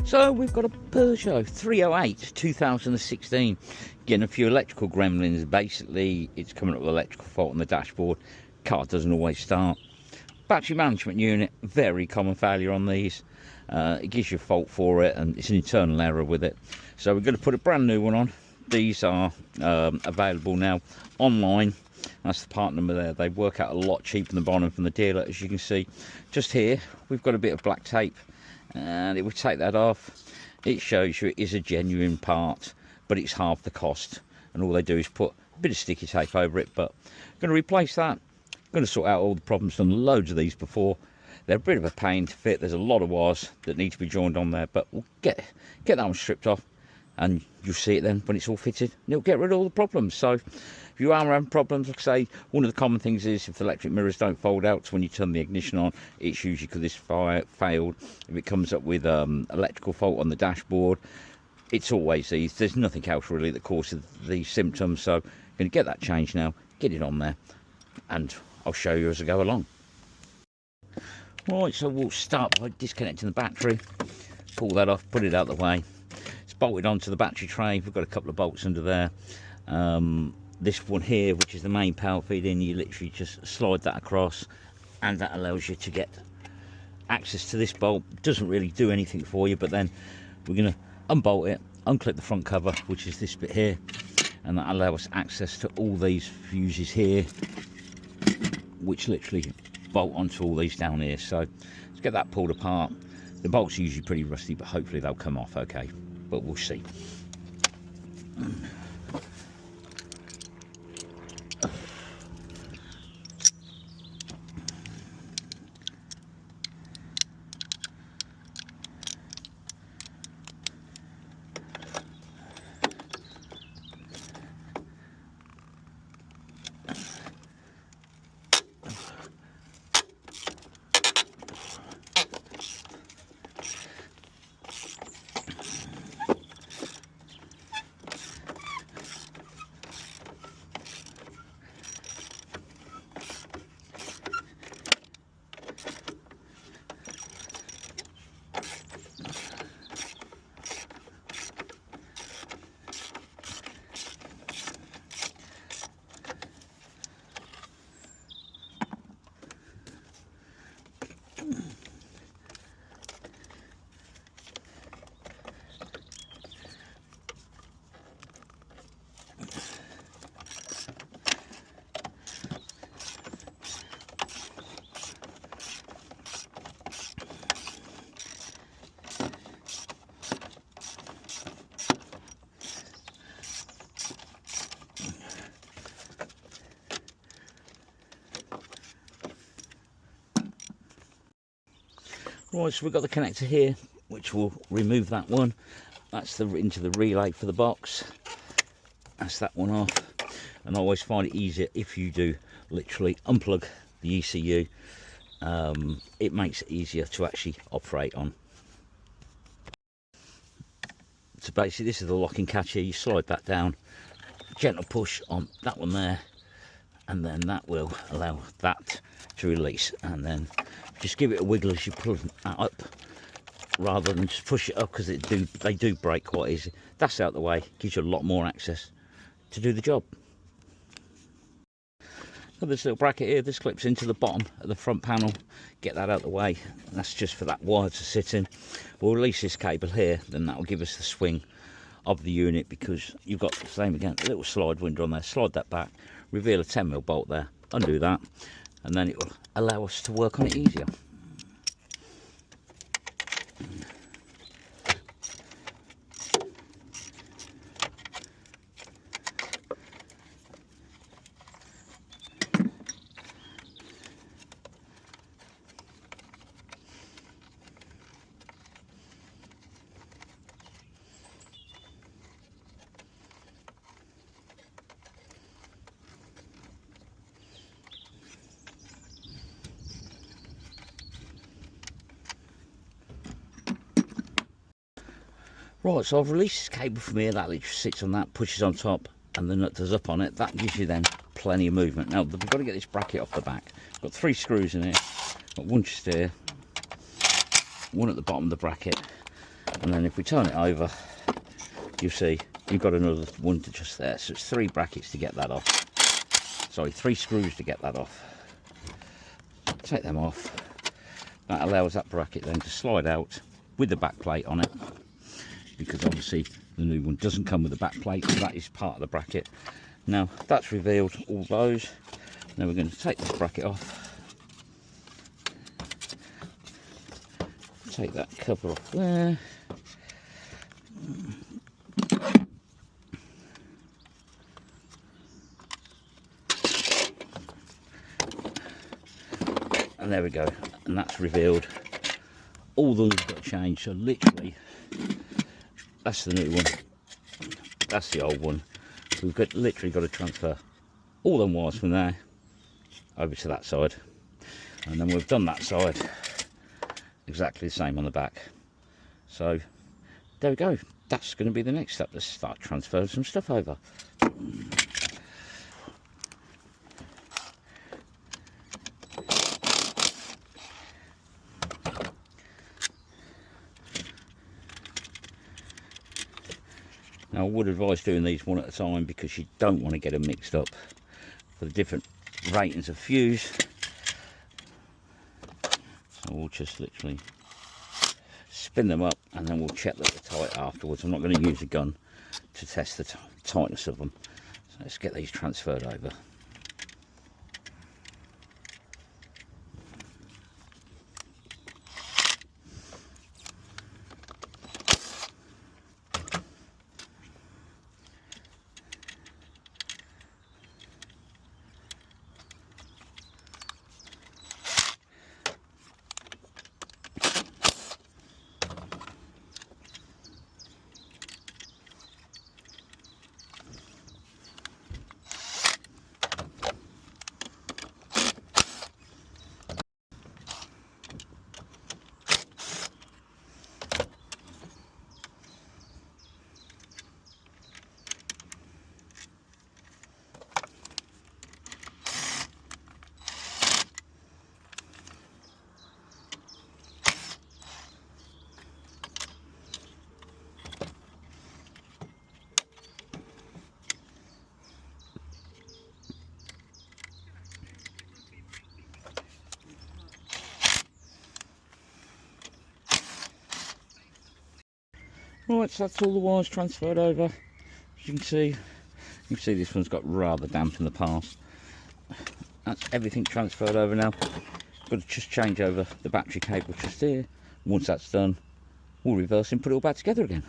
So we've got a Peugeot 308 2016, getting a few electrical gremlins. Basically, it's coming up with electrical fault on the dashboard. Car doesn't always start. Battery management unit, very common failure on these. It gives you a fault for it, and it's an internal error with it. So we're going to put a brand new one on. These are available now online. That's the part number there. They work out a lot cheaper than buying them from the dealer, as you can see. Just here, we've got a bit of black tape, and if we take that off, it shows you it is a genuine part, but it's half the cost. And all they do is put a bit of sticky tape over it. But I'm going to replace that. I'm going to sort out all the problems. Done loads of these before. They're a bit of a pain to fit. There's a lot of wires that need to be joined on there, but we'll get that one stripped off, and you'll see it then when it's all fitted, and it'll get rid of all the problems. So if you are having problems, like I say, one of the common things is if the electric mirrors don't fold out, so when you turn the ignition on, it's usually because this fire failed. If it comes up with electrical fault on the dashboard, it's always these. There's nothing else really that causes these symptoms. So I'm going to get that changed now, get it on there, and I'll show you as I go along. Right, so we'll start by disconnecting the battery, pull that off, put it out of the way. It's bolted onto the battery tray. We've got a couple of bolts under there. This one here, which is the main power feed in, you literally just slide that across, and that allows you to get access to this bolt. Doesn't really do anything for you, but then we're going to unbolt it, unclip the front cover, which is this bit here, and that allows us access to all these fuses here, which literally bolt onto all these down here. So let's get that pulled apart. The bolts are usually pretty rusty, but hopefully they'll come off okay, but we'll see. Right, so we've got the connector here, which will remove that one. That's into the relay for the box. That's that one off. And I always find it easier if you do literally unplug the ECU. It makes it easier to actually operate on. So basically this is the locking catch here. You slide that down, gentle push on that one there, and then that will allow that to release, and then just give it a wiggle as you pull that up, rather than just push it up, because they do break quite easy. That's out the way, gives you a lot more access to do the job. Got this little bracket here. This clips into the bottom of the front panel. Get that out the way. That's just for that wire to sit in. We'll release this cable here, then that will give us the swing of the unit, because you've got the same again, a little slide window on there. Slide that back, reveal a 10mm bolt there, undo that, and then it will allow us to work on it easier. Right, so I've released this cable from here. That literally sits on that, pushes on top, and the nut does up on it. That gives you then plenty of movement. Now, we've got to get this bracket off the back. Got 3 screws in here. Got one just here, one at the bottom of the bracket, And then if we turn it over, you see you've got another one to just there. So it's 3 brackets to get that off. Sorry, 3 screws to get that off. Take them off. That allows that bracket then to slide out with the back plate on it, because obviously the new one doesn't come with a back plate, so that is part of the bracket. Now that's revealed all those. Now we're going to take this bracket off, take that cover off there, and there we go, and that's revealed all the ones got changed. So literally that's the new one, that's the old one. We've literally got to transfer all them wires from there over to that side, and then we've done that side exactly the same on the back. So there we go, that's going to be the next step. Let's start transferring some stuff over. Now I would advise doing these one at a time, because you don't want to get them mixed up for the different ratings of fuse. So we'll just literally spin them up, and then we'll check that they're tight afterwards. I'm not going to use a gun to test the tightness of them. So let's get these transferred over. Right, so that's all the wires transferred over. As you can see this one's got rather damp in the past. That's everything transferred over now. Got to just change over the battery cable just here. Once that's done, we'll reverse and put it all back together again.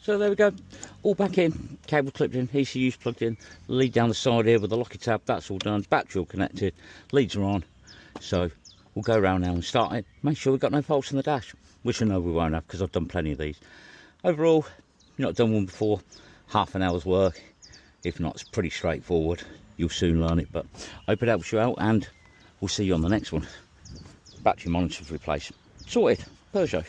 So there we go, all back in, cable clipped in, ECU's plugged in, lead down the side here with the locky tab, that's all done, battery all connected, leads are on. So we'll go around now and start it, make sure we've got no faults in the dash, which I know we won't have because I've done plenty of these. Overall, you've not done one before, half an hour's work. If not, it's pretty straightforward, you'll soon learn it, but I hope it helps you out and we'll see you on the next one. Battery monitors replaced, sorted, Peugeot.